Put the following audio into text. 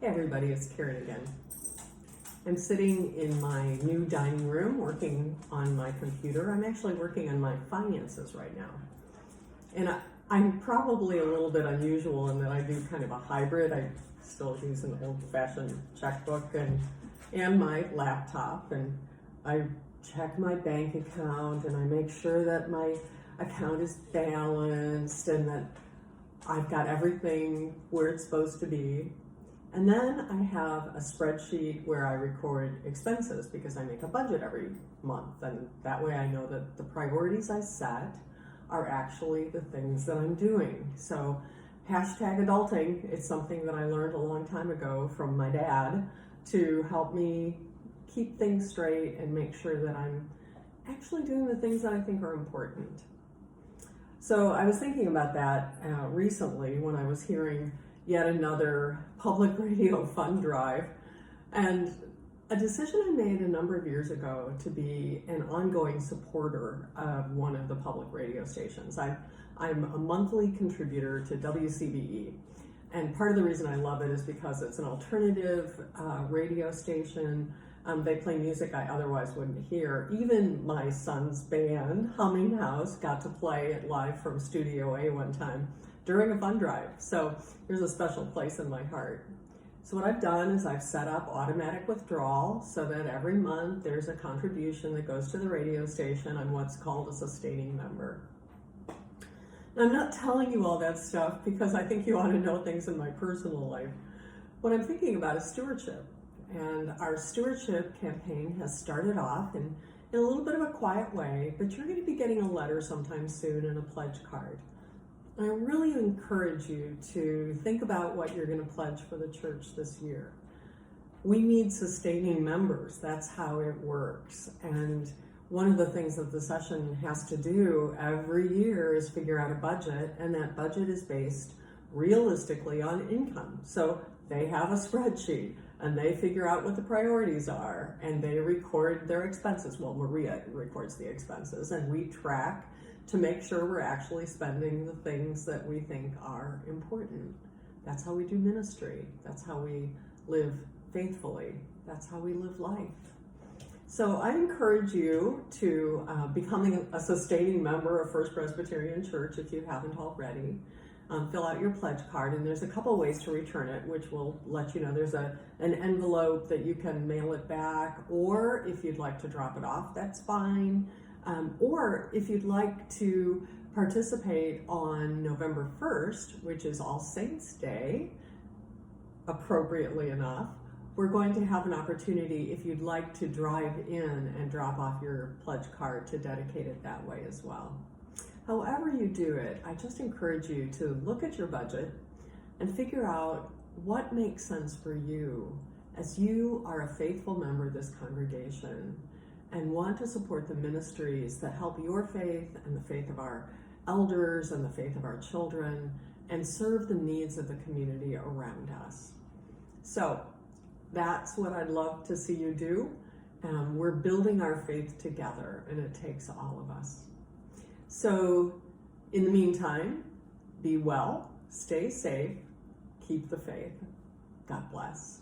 Hey everybody, it's Karen again. I'm sitting in my new dining room working on my computer. I'm actually working on my finances right now. And I'm probably a little bit unusual in that I do kind of a hybrid. I still use an old-fashioned checkbook and my laptop, and I check my bank account and I make sure that my account is balanced and that I've got everything where it's supposed to be. And then I have a spreadsheet where I record expenses because I make a budget every month, and that way I know that the priorities I set are actually the things that I'm doing. So #adulting, it's something that I learned a long time ago from my dad to help me keep things straight and make sure that I'm actually doing the things that I think are important. So I was thinking about that recently when I was hearing yet another public radio fund drive, and a decision I made a number of years ago to be an ongoing supporter of one of the public radio stations. I'm a monthly contributor to WCBE, and part of the reason I love it is because it's an alternative radio station. They play music I otherwise wouldn't hear. Even my son's band, Humming House, got to play it live from Studio A one time during a fund drive. So there's a special place in my heart. So what I've done is I've set up automatic withdrawal so that every month there's a contribution that goes to the radio station. I'm what's called a sustaining member. Now, I'm not telling you all that stuff because I think you ought to know things in my personal life. What I'm thinking about is stewardship. And our stewardship campaign has started off in a little bit of a quiet way, but you're going to be getting a letter sometime soon and a pledge card. I really encourage you to think about what you're going to pledge for the church this year. We need sustaining members. That's how it works. And one of the things that the session has to do every year is figure out a budget, and that budget is based realistically on income. So they have a spreadsheet and they figure out what the priorities are and they record their expenses. Well, Maria records the expenses and we track to make sure we're actually spending the things that we think are important. That's how we do ministry. That's how we live faithfully. That's how we live life. So I encourage you to becoming a sustaining member of First Presbyterian Church if you haven't already. Fill out your pledge card, and there's a couple ways to return it, which will let you know. There's an envelope that you can mail it back, or if you'd like to drop it off, that's fine. Or if you'd like to participate on November 1st, which is All Saints Day, appropriately enough, we're going to have an opportunity if you'd like to drive in and drop off your pledge card to dedicate it that way as well. However you do it, I just encourage you to look at your budget and figure out what makes sense for you as you are a faithful member of this congregation and want to support the ministries that help your faith and the faith of our elders and the faith of our children and serve the needs of the community around us. So that's what I'd love to see you do. We're building our faith together, and it takes all of us. So in the meantime, be well, stay safe, keep the faith. God bless.